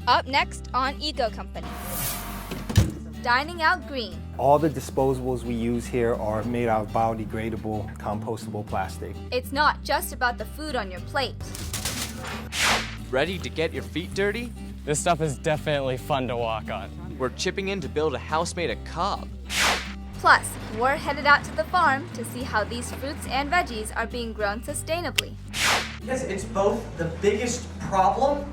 Up next on Eco Company. Dining out green. All the disposables we use here are made out of biodegradable, compostable plastic. It's not just about the food on your plate. Ready to get your feet dirty? This stuff is definitely fun to walk on. We're chipping in to build a house made of cob. Plus, we're headed out to the farm to see how these fruits and veggies are being grown sustainably. Yes, it's both the biggest problem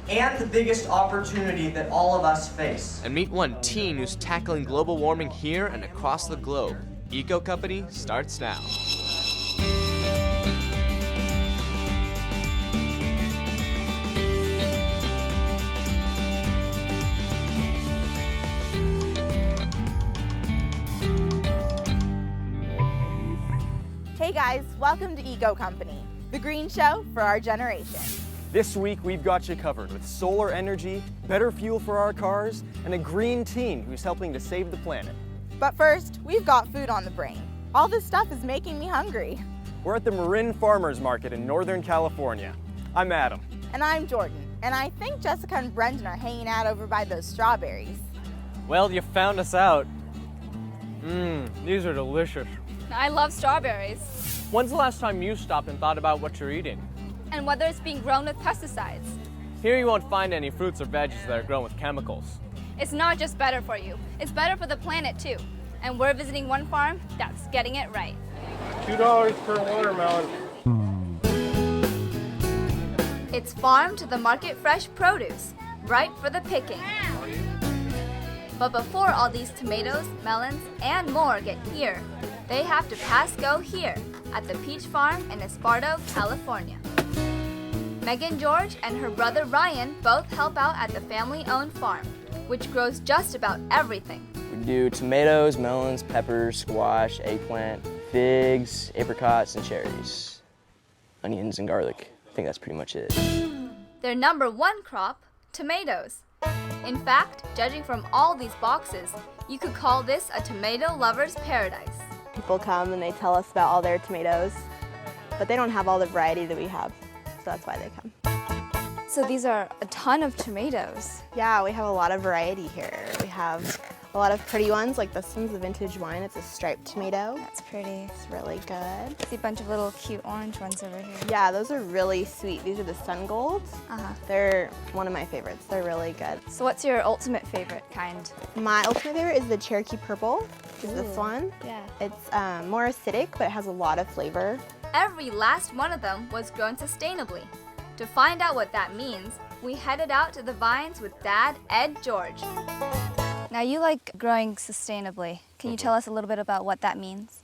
and the biggest opportunity that all of us face. And meet one teen who's tackling global warming here and across the globe. Eco Company starts now. Hey guys, welcome to Eco Company, the green show for our generation. This week we've got you covered with solar energy, better fuel for our cars, and a green teen who's helping to save the planet. But first, we've got food on the brain. All this stuff is making me hungry. We're at the Marin Farmers Market in Northern California. I'm Adam. And I'm Jordan, and I think Jessica and Brendan are hanging out over by those strawberries. Well, you found us out. These are delicious. I love strawberries. When's the last time you stopped and thought about what you're eating? And whether it's being grown with pesticides. Here you won't find any fruits or veggies that are grown with chemicals. It's not just better for you, it's better for the planet too. And we're visiting one farm that's getting it right. $2 per watermelon. It's farm to the market fresh produce, ripe for the picking. But before all these tomatoes, melons, and more get here, they have to pass go here at the Peach Farm in Esparto, California. Megan George and her brother Ryan both help out at the family-owned farm, which grows just about everything. We do tomatoes, melons, peppers, squash, eggplant, figs, apricots, and cherries. Onions and garlic. I think that's pretty much it. Their number one crop, tomatoes. In fact, judging from all these boxes, you could call this a tomato lover's paradise. People come and they tell us about all their tomatoes, but they don't have all the variety that we have, so that's why they come. So these are a ton of tomatoes. Yeah, we have a lot of variety here. We have a lot of pretty ones, like this one's a vintage wine. It's a striped tomato. That's pretty. It's really good. I see a bunch of little cute orange ones over here. Yeah, those are really sweet. These are the sun golds. They're one of my favorites. They're really good. So what's your ultimate favorite kind? My ultimate favorite is the Cherokee Purple, which is this one. Yeah. It's more acidic, but it has a lot of flavor. Every last one of them was grown sustainably. To find out what that means, we headed out to the vines with Dad, Ed George. Now you like growing sustainably. Can you tell us a little bit about what that means?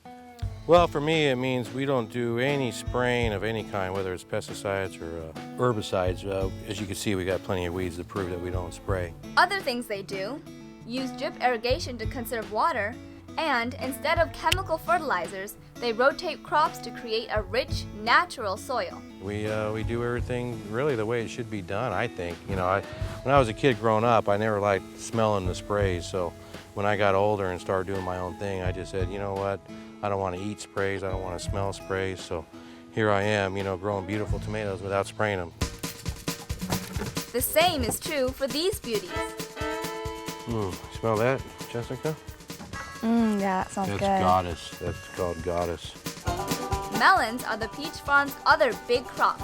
Well, for me, it means we don't do any spraying of any kind, whether it's pesticides or herbicides. As you can see, we got plenty of weeds to prove that we don't spray. Other things they do, use drip irrigation to conserve water, and instead of chemical fertilizers, they rotate crops to create a rich, natural soil. We do everything really the way it should be done, I think. You know, when I was a kid growing up, I never liked smelling the sprays, so when I got older and started doing my own thing, I just said, you know what, I don't want to eat sprays, I don't want to smell sprays, so here I am, you know, growing beautiful tomatoes without spraying them. The same is true for these beauties. Smell that, Jessica? Yeah, that sounds good. That's goddess. That's called goddess. Melons are the Peach Farm's other big crop.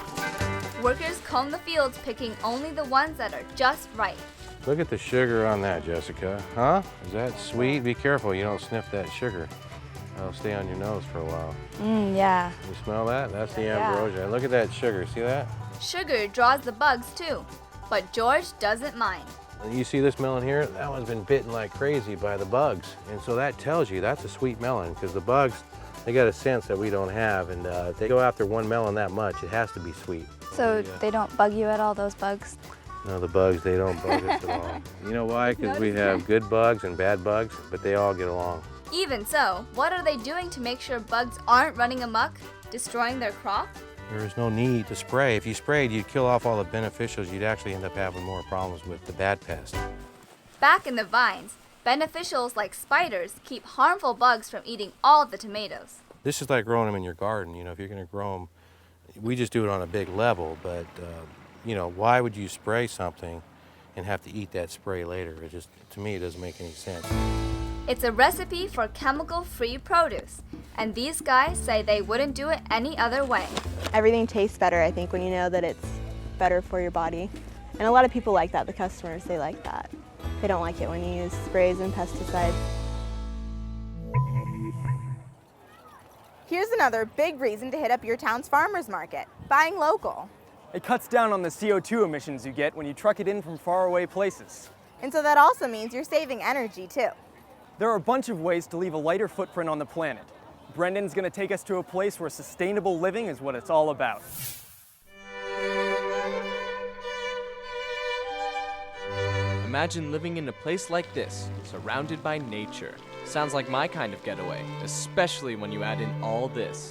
Workers comb the fields picking only the ones that are just right. Look at the sugar on that, Jessica. Huh? Is that sweet? Be careful you don't sniff that sugar. It'll stay on your nose for a while. Yeah. You smell that? That's the ambrosia. Look at that sugar. See that? Sugar draws the bugs too, but George doesn't mind. You see this melon here? That one's been bitten like crazy by the bugs. And so that tells you that's a sweet melon because the bugs, they got a sense that we don't have. And if they go after one melon that much, it has to be sweet. So they don't bug you at all, those bugs? No, the bugs, they don't bug us at all. You know why? Because we have good bugs and bad bugs, but they all get along. Even so, what are they doing to make sure bugs aren't running amok, destroying their crop? There is no need to spray. If you sprayed, you'd kill off all the beneficials. You'd actually end up having more problems with the bad pests. Back in the vines, beneficials like spiders keep harmful bugs from eating all the tomatoes. This is like growing them in your garden. You know, if you're going to grow them, we just do it on a big level. But, you know, why would you spray something and have to eat that spray later. It just, to me, it doesn't make any sense. It's a recipe for chemical-free produce, and these guys say they wouldn't do it any other way. Everything tastes better, I think, when you know that it's better for your body. And a lot of people like that, the customers, they like that. They don't like it when you use sprays and pesticides. Here's another big reason to hit up your town's farmer's market, buying local. It cuts down on the CO2 emissions you get when you truck it in from faraway places. And so that also means you're saving energy too. There are a bunch of ways to leave a lighter footprint on the planet. Brendan's going to take us to a place where sustainable living is what it's all about. Imagine living in a place like this, surrounded by nature. Sounds like my kind of getaway, especially when you add in all this.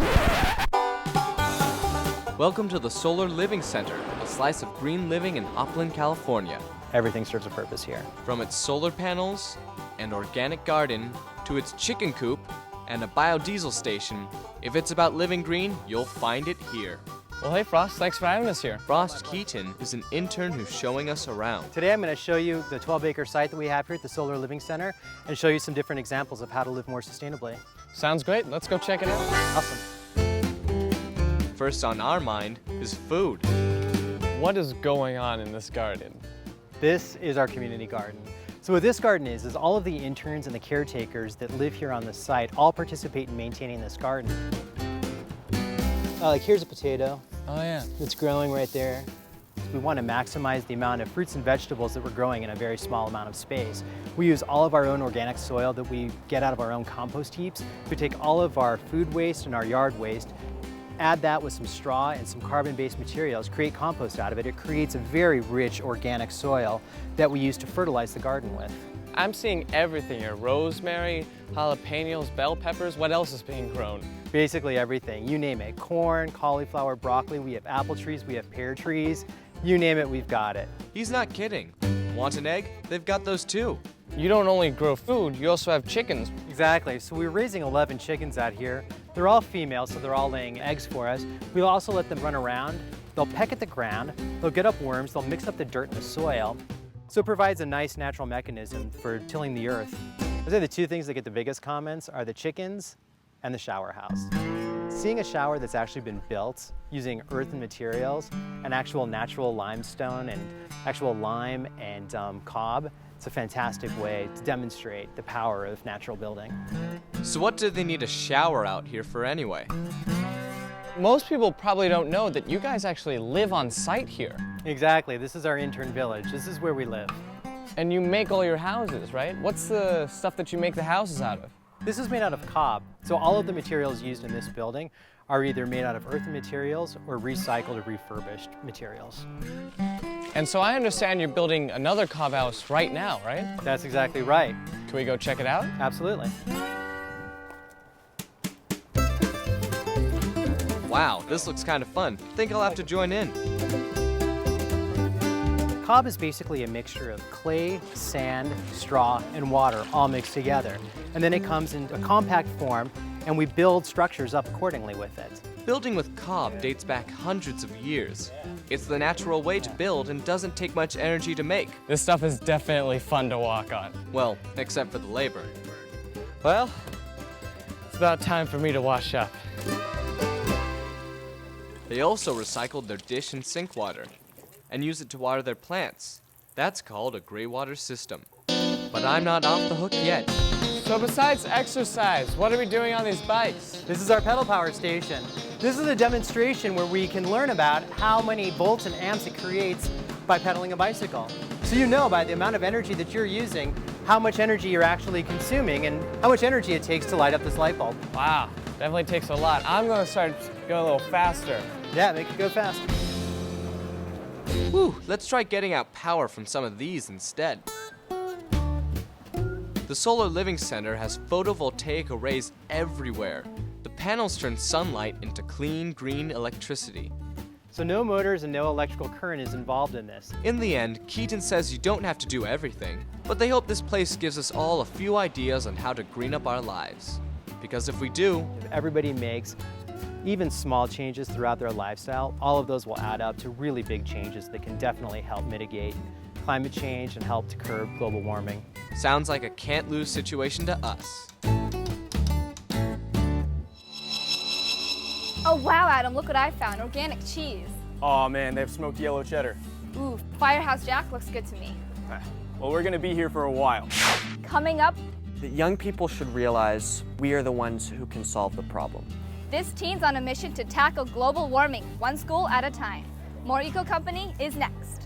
Welcome to the Solar Living Center, a slice of green living in Upland, California. Everything serves a purpose here. From its solar panels and organic garden to its chicken coop and a biodiesel station, if it's about living green, you'll find it here. Well, hey, Frost, thanks for having us here. Frost Keaton is an intern who's showing us around. Today I'm going to show you the 12-acre site that we have here at the Solar Living Center and show you some different examples of how to live more sustainably. Sounds great. Let's go check it out. Awesome. First on our mind is food. What is going on in this garden? This is our community garden. So what this garden is all of the interns and the caretakers that live here on the site all participate in maintaining this garden. Like here's a potato. Oh yeah. That's growing right there. We want to maximize the amount of fruits and vegetables that we're growing in a very small amount of space. We use all of our own organic soil that we get out of our own compost heaps. We take all of our food waste and our yard waste, add that with some straw and some carbon-based materials, create compost out of it. It creates a very rich organic soil that we use to fertilize the garden with. I'm seeing everything here. Rosemary, jalapenos, bell peppers. What else is being grown? Basically everything, you name it. Corn, cauliflower, broccoli, we have apple trees, we have pear trees. You name it, we've got it. He's not kidding. Want an egg? They've got those too. You don't only grow food, you also have chickens. Exactly, so we're raising 11 chickens out here. They're all female, so they're all laying eggs for us. We'll also let them run around. They'll peck at the ground, they'll get up worms, they'll mix up the dirt and the soil. So it provides a nice natural mechanism for tilling the earth. I'd say the two things that get the biggest comments are the chickens and the shower house. Seeing a shower that's actually been built using earthen materials and actual natural limestone and actual lime and cob, it's a fantastic way to demonstrate the power of natural building. So what do they need a shower out here for anyway? Most people probably don't know that you guys actually live on site here. Exactly, this is our intern village. This is where we live. And you make all your houses, right? What's the stuff that you make the houses out of? This is made out of cob. So all of the materials used in this building are either made out of earthen materials or recycled or refurbished materials. And so I understand you're building another cob house right now, right? That's exactly right. Can we go check it out? Absolutely. Wow, this looks kind of fun. Think I'll have to join in. Cob is basically a mixture of clay, sand, straw, and water all mixed together. And then it comes in a compact form, and we build structures up accordingly with it. Building with cob dates back hundreds of years. It's the natural way to build and doesn't take much energy to make. This stuff is definitely fun to walk on. Well, except for the labor. Well, it's about time for me to wash up. They also recycled their dish and sink water and use it to water their plants. That's called a gray water system. But I'm not off the hook yet. So besides exercise, what are we doing on these bikes? This is our pedal power station. This is a demonstration where we can learn about how many volts and amps it creates by pedaling a bicycle. So you know by the amount of energy that you're using, how much energy you're actually consuming and how much energy it takes to light up this light bulb. Wow, definitely takes a lot. I'm gonna start going a little faster. Yeah, make it go fast. Whew, let's try getting out power from some of these instead. The Solar Living Center has photovoltaic arrays everywhere. The panels turn sunlight into clean, green electricity. So no motors and no electrical current is involved in this. In the end, Keaton says you don't have to do everything, but they hope this place gives us all a few ideas on how to green up our lives. Because if we do, if everybody makes even small changes throughout their lifestyle, all of those will add up to really big changes that can definitely help mitigate climate change and help to curb global warming. Sounds like a can't-lose situation to us. Oh wow, Adam, look what I found. Organic cheese. Aw man, they have smoked yellow cheddar. Ooh, Firehouse Jack looks good to me. Well, we're gonna be here for a while. Coming up, That young people should realize we are the ones who can solve the problem. this teen's on a mission to tackle global warming, one school at a time. More Eco Company is next.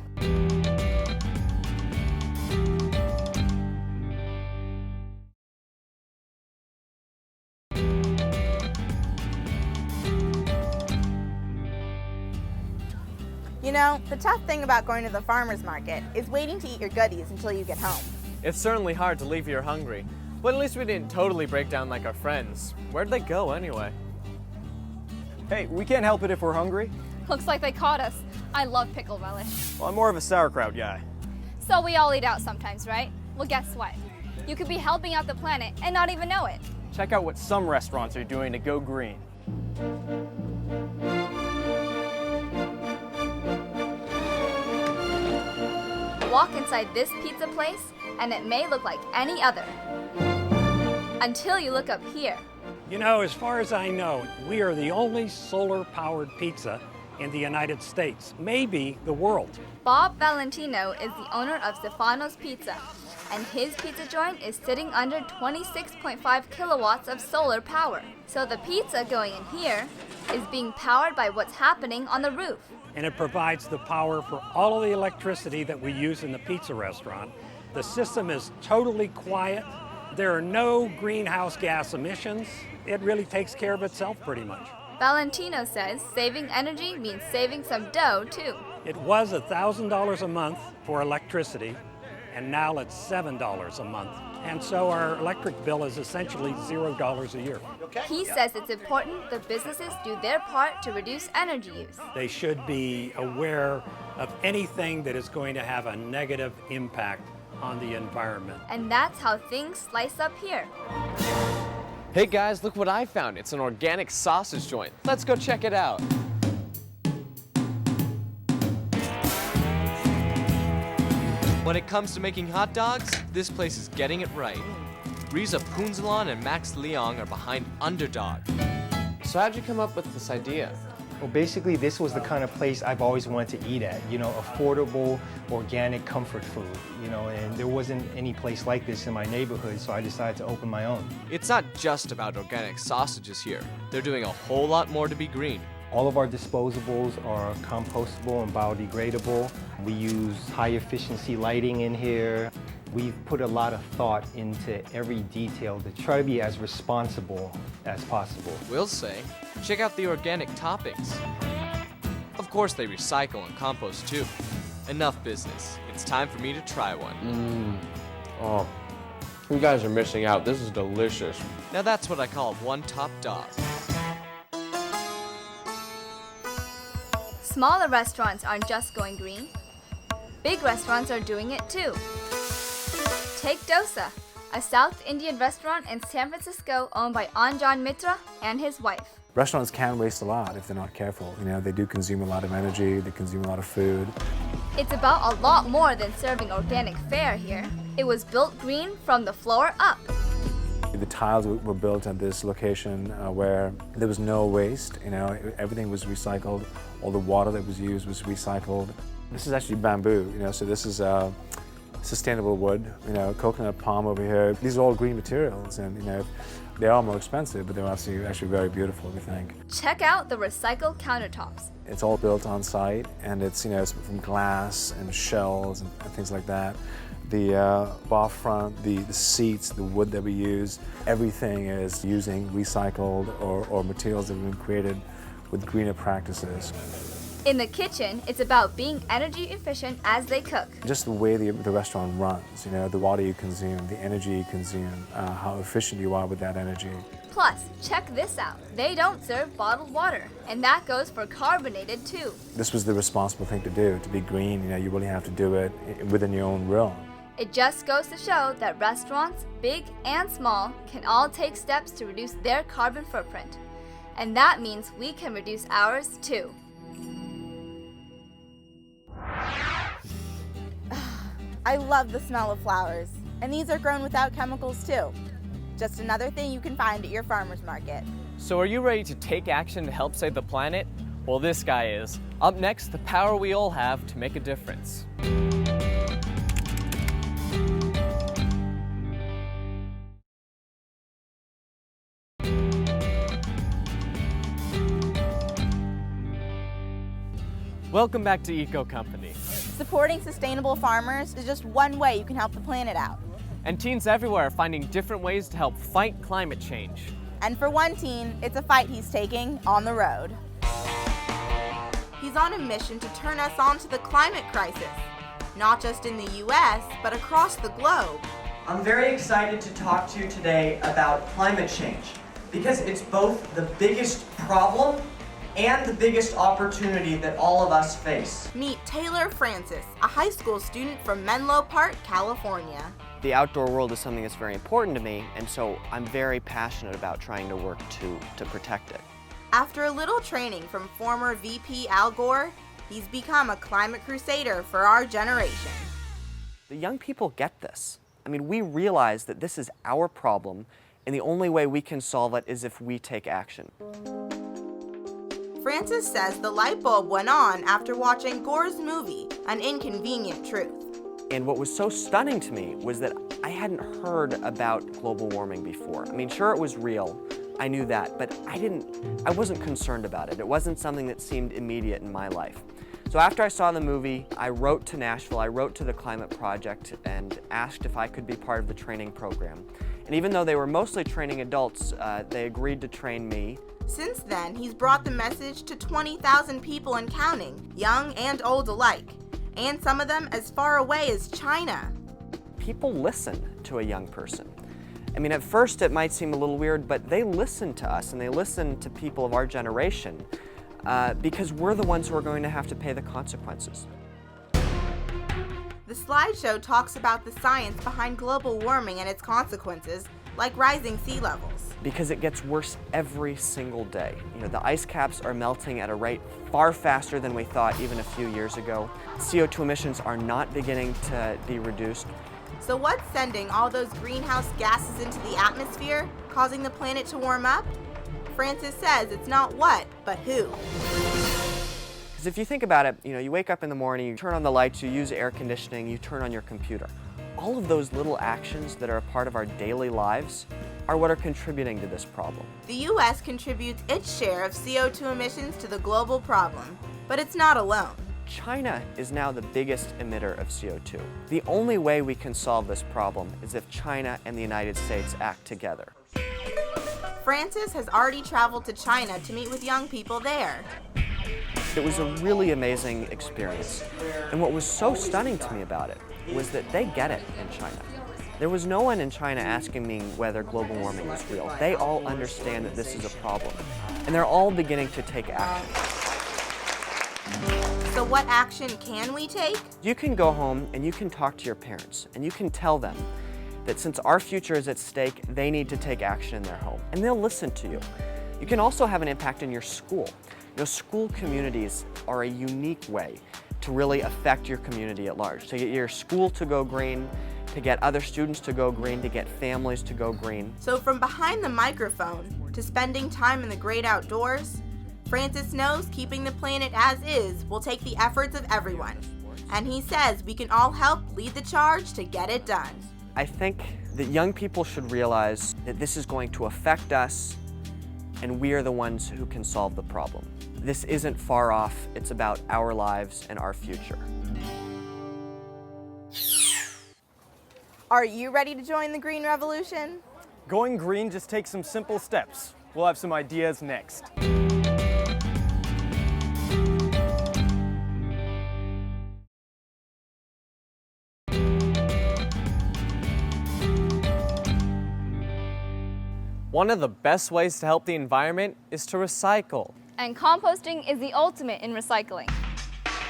You know, the tough thing about going to the farmer's market is waiting to eat your goodies until you get home. It's certainly hard to leave here hungry, but at least we didn't totally break down like our friends. Where'd they go anyway? Hey, we can't help it if we're hungry. Looks like they caught us. I love pickle relish. Well, I'm more of a sauerkraut guy. So we all eat out sometimes, right? Well, guess what? You could be helping out the planet and not even know it. Check out what some restaurants are doing to go green. Walk inside this pizza place, and it may look like any other. Until you look up here. You know, as far as I know, we are the only solar-powered pizza in the United States, maybe the world. Bob Valentino is the owner of Stefano's Pizza, and his pizza joint is sitting under 26.5 kilowatts of solar power. So the pizza going in here is being powered by what's happening on the roof. And it provides the power for all of the electricity that we use in the pizza restaurant. The system is totally quiet. There are no greenhouse gas emissions. It really takes care of itself pretty much. Valentino says saving energy means saving some dough too. It was $1,000 a month for electricity, and now it's $7 a month. And so our electric bill is essentially $0 a year. He says it's important the businesses do their part to reduce energy use. They should be aware of anything that is going to have a negative impact on the environment. And that's how things slice up here. Hey guys, look what I found. It's an organic sausage joint. Let's go check it out. When it comes to making hot dogs, this place is getting it right. Riza Punzalan and Max Leong are behind Underdog. So how'd you come up with this idea? Well, basically, this was the kind of place I've always wanted to eat at, you know, affordable, organic comfort food, you know, and there wasn't any place like this in my neighborhood, so I decided to open my own. It's not just about organic sausages here. They're doing a whole lot more to be green. All of our disposables are compostable and biodegradable. We use high efficiency lighting in here. We've put a lot of thought into every detail to try to be as responsible as possible. We'll say, check out the organic toppings. Of course they recycle and compost too. Enough business. It's time for me to try one. Oh, you guys are missing out. This is delicious. Now that's what I call one top dog. Smaller restaurants aren't just going green. Big restaurants are doing it too. Take Dosa, a South Indian restaurant in San Francisco owned by Anjan Mitra and his wife. Restaurants can waste a lot if they're not careful. You know, they do consume a lot of energy, they consume a lot of food. It's about a lot more than serving organic fare here. It was built green from the floor up. The tiles were built at this location where there was no waste. You know, everything was recycled. All the water that was used was recycled. This is actually bamboo, you know, so this is sustainable wood, you know, coconut palm over here. These are all green materials, and you know, they are more expensive, but they're actually very beautiful, we think. Check out the recycled countertops. It's all built on site, and it's, you know, it's from glass and shells and things like that. The bar front, the seats, the wood that we use, everything is using recycled or materials that have been created with greener practices. In the kitchen, it's about being energy efficient as they cook. Just the way the restaurant runs, you know, the water you consume, the energy you consume, how efficient you are with that energy. Plus, check this out. They don't serve bottled water, and that goes for carbonated too. This was the responsible thing to do. To be green, you know, you really have to do it within your own realm. It just goes to show that restaurants, big and small, can all take steps to reduce their carbon footprint. And that means we can reduce ours too. I love the smell of flowers, and these are grown without chemicals too. Just another thing you can find at your farmer's market. So are you ready to take action to help save the planet? Well, this guy is. Up next, the power we all have to make a difference. Welcome back to Eco Company. Supporting sustainable farmers is just one way you can help the planet out. And teens everywhere are finding different ways to help fight climate change. And for one teen, it's a fight he's taking on the road. He's on a mission to turn us on to the climate crisis, not just in the US, but across the globe. I'm very excited to talk to you today about climate change because it's both the biggest problem and the biggest opportunity that all of us face. Meet Taylor Francis, a high school student from Menlo Park, California. The outdoor world is something that's very important to me, and so I'm very passionate about trying to work to protect it. After a little training from former VP Al Gore, he's become a climate crusader for our generation. The young people get this. I mean, we realize that this is our problem, and the only way we can solve it is if we take action. Francis says the light bulb went on after watching Gore's movie, An Inconvenient Truth. And what was so stunning to me was that I hadn't heard about global warming before. I mean, sure, it was real. I knew that, but I wasn't concerned about it. It wasn't something that seemed immediate in my life. So after I saw the movie, I wrote to Nashville, I wrote to the Climate Project and asked if I could be part of the training program. And even though they were mostly training adults, they agreed to train me. Since then, he's brought the message to 20,000 people and counting, young and old alike, and some of them as far away as China. People listen to a young person. I mean, at first it might seem a little weird, but they listen to us and they listen to people of our generation because we're the ones who are going to have to pay the consequences. The slideshow talks about the science behind global warming and its consequences, like rising sea levels. Because it gets worse every single day. You know, the ice caps are melting at a rate far faster than we thought even a few years ago. CO2 emissions are not beginning to be reduced. So what's sending all those greenhouse gases into the atmosphere, causing the planet to warm up? Francis says it's not what, but who. Because if you think about it, you know, you wake up in the morning, you turn on the lights, you use air conditioning, you turn on your computer. All of those little actions that are a part of our daily lives are what are contributing to this problem. The U.S. contributes its share of CO2 emissions to the global problem, but it's not alone. China is now the biggest emitter of CO2. The only way we can solve this problem is if China and the United States act together. Francis has already traveled to China to meet with young people there. It was a really amazing experience. And what was so stunning to me about it was that they get it in China. There was no one in China asking me whether global warming was real. They all understand that this is a problem. And they're all beginning to take action. So what action can we take? You can go home and you can talk to your parents and you can tell them that since our future is at stake, they need to take action in their home. And they'll listen to you. You can also have an impact in your school. You know, school communities are a unique way to really affect your community at large. To get your school to go green, to get other students to go green, to get families to go green. So from behind the microphone to spending time in the great outdoors, Francis knows keeping the planet as is will take the efforts of everyone. And he says we can all help lead the charge to get it done. I think that young people should realize that this is going to affect us and we are the ones who can solve the problem. This isn't far off, it's about our lives and our future. Are you ready to join the green revolution? Going green just takes some simple steps. We'll have some ideas next. One of the best ways to help the environment is to recycle. And composting is the ultimate in recycling.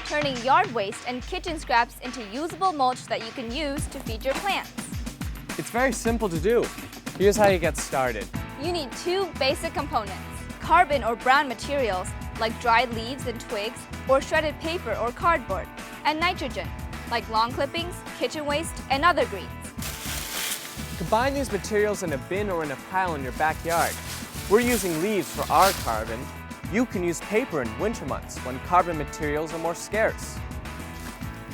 Turning yard waste and kitchen scraps into usable mulch that you can use to feed your plants. It's very simple to do. Here's how you get started. You need two basic components: carbon or brown materials like dried leaves and twigs, or shredded paper or cardboard, and nitrogen. like lawn clippings, kitchen waste, and other greens. Combine these materials in a bin or in a pile in your backyard. We're using leaves for our carbon. You can use paper in winter months when carbon materials are more scarce.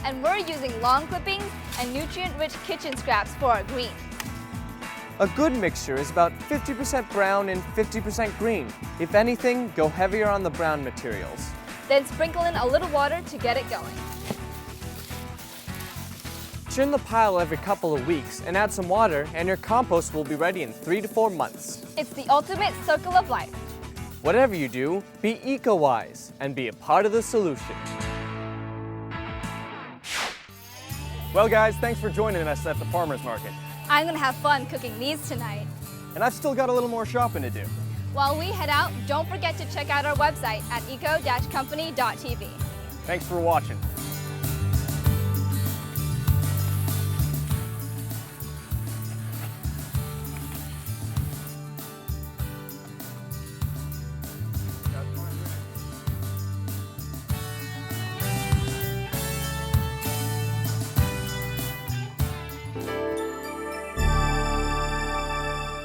And we're using lawn clippings and nutrient-rich kitchen scraps for our green. A good mixture is about 50% brown and 50% green. If anything, go heavier on the brown materials. Then sprinkle in a little water to get it going. Churn the pile every couple of weeks and add some water, and your compost will be ready in 3 to 4 months. It's the ultimate circle of life. Whatever you do, be eco-wise and be a part of the solution. Well guys, thanks for joining us at the farmer's market. I'm gonna have fun cooking these tonight. And I've still got a little more shopping to do. While we head out, don't forget to check out our website at eco-company.tv. Thanks for watching.